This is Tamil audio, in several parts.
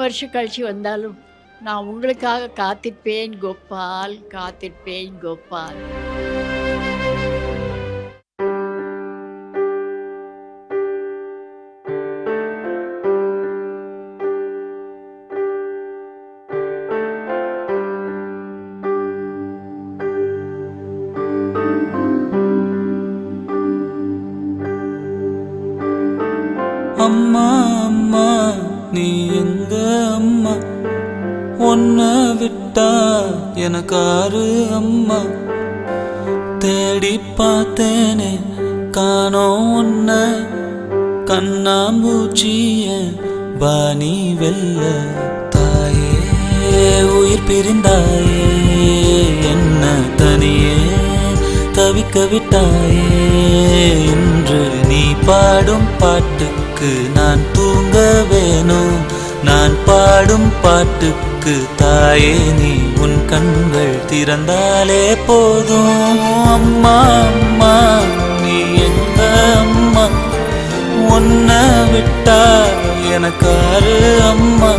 வருஷம் கழிச்சு வந்தாலும் நான் உங்களுக்காக காத்திருப்பேன் கோபால், காத்திருப்பேன் கோபால். அம்மா அம்மா நீ எங்க அம்மா, உன்னை விட்டா எனக்காரு அம்மா. தேடி பார்த்தேனே காணோம் உன்னை, கண்ணாம்பூச்சிய பாணி வெல்ல. தாயே உயிர் பிரிந்தாயே, என்ன தனியே தவிக்க விட்டாயே. இன்று நீ பாடும் பாட்டுக்கு நான் தூங்க வேணும், நான் பாடும் பாட்டுக்கு தாயே நீ உன் கண்கள் திறந்தாலே போதும். அம்மா அம்மா நீ எங்க அம்மா, உன்னை விட்டா எனக்காரு அம்மா.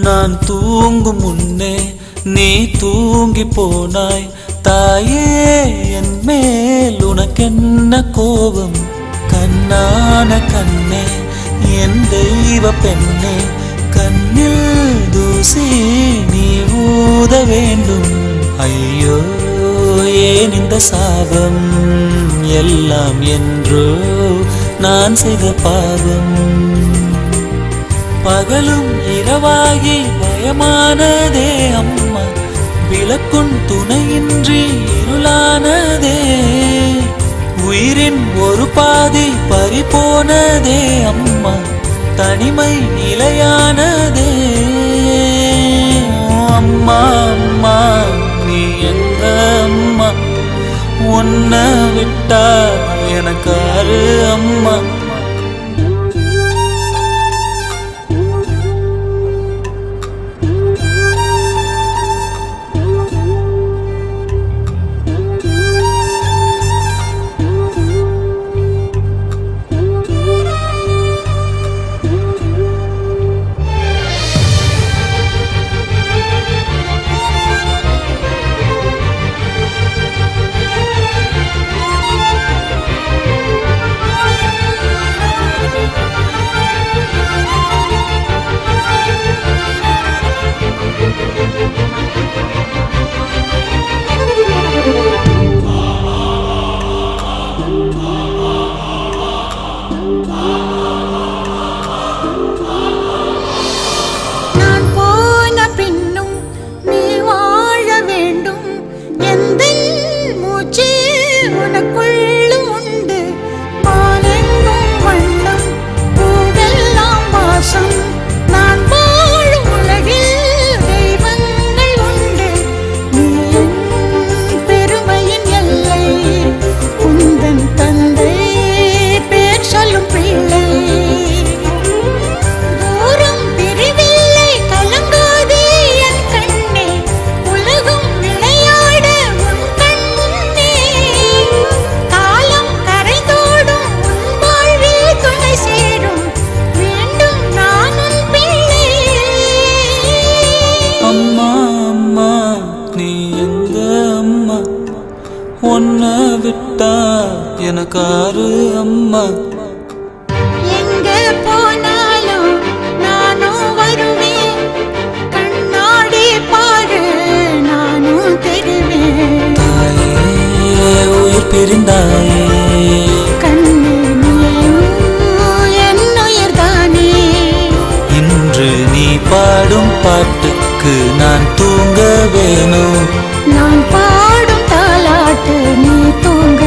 நான் தூங்கும் முன்னே நீ தூங்கி போனாய் தாயே, என் மேல் உனக்கென்ன கோபம். கண்ணான கண்ணே என் தெய்வ பெண்ணே, கண்ணில் தூசி நீ ஊத வேண்டும். ஐயோ ஏன் இந்த சாபம், எல்லாம் என்றோ நான் செய்த பாவம். பகலும் இரவாகி பயமானதே அம்மா, விளக்குன் துணையின்றி இருளானதே. உயிரின் ஒரு பாதி பறிபோனதே அம்மா, தனிமை நிலையானதே. அம்மா அம்மா நீ எங்க அம்மா, உன்னை விட்டா எனக்காரு அம்மா. உன்னை விட்டா எனக்காரு அம்மா. எங்க போனாலும் நானும் வருவேன், கண்ணாடி பாரு நானும் தெரிவேன். தாயே உயிர் பிரிந்தாயே, கண்ணு நீயும் என்னுயிர் தானே. இன்று நீ பாடும் பாட்டுக்கு நான் தூங்க வேணும், நான் பாடும் தாலாட்டு நீ தூங்க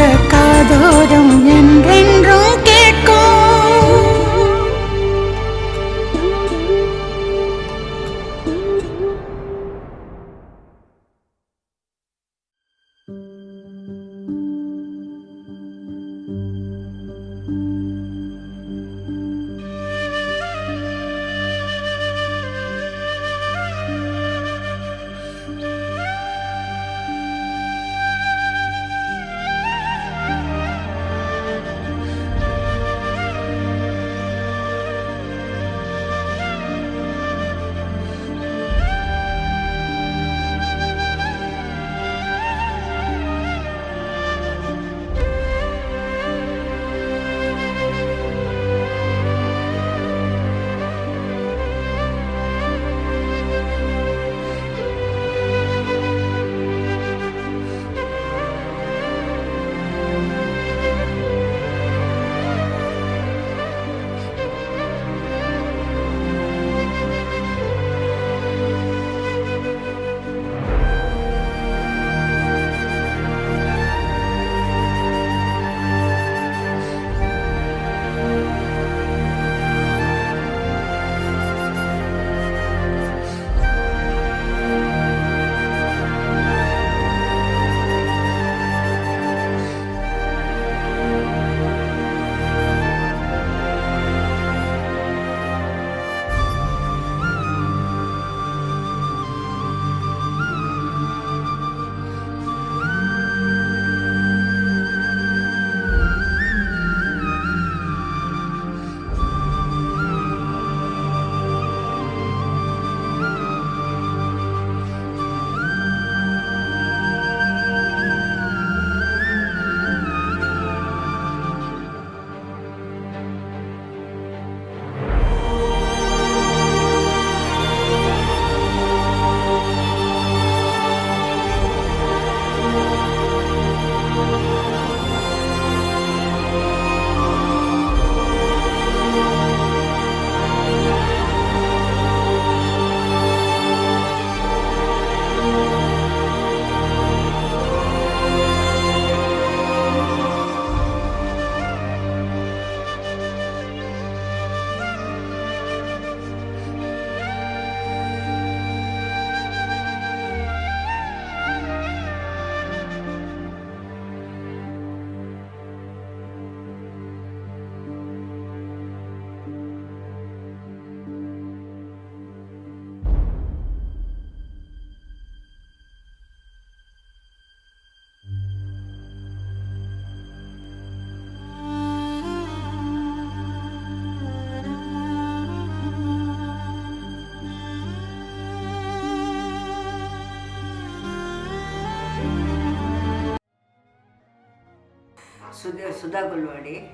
Sudha Gulwadi,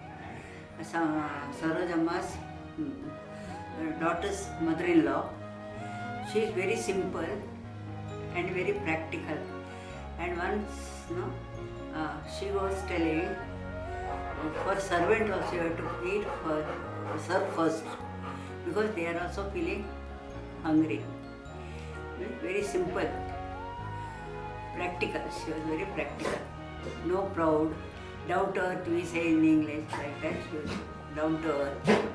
Sarojamma's daughter's mother-in-law. She is very simple and very practical. And once, she was telling, for servant also you have to eat serve first, because they are also feeling hungry. Very simple, practical. She was very practical. No proud, down to earth, we say in English like that. She was down to earth.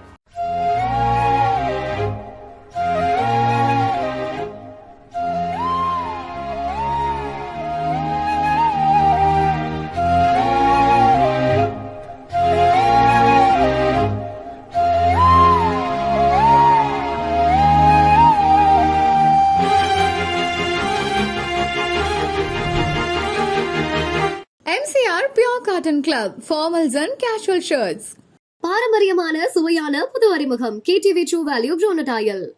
MCR Pure Cotton Club, formals and casual shirts. பாரம்பரியமான சுவையான புது அறிமுகம் KTV True Value Bronadile.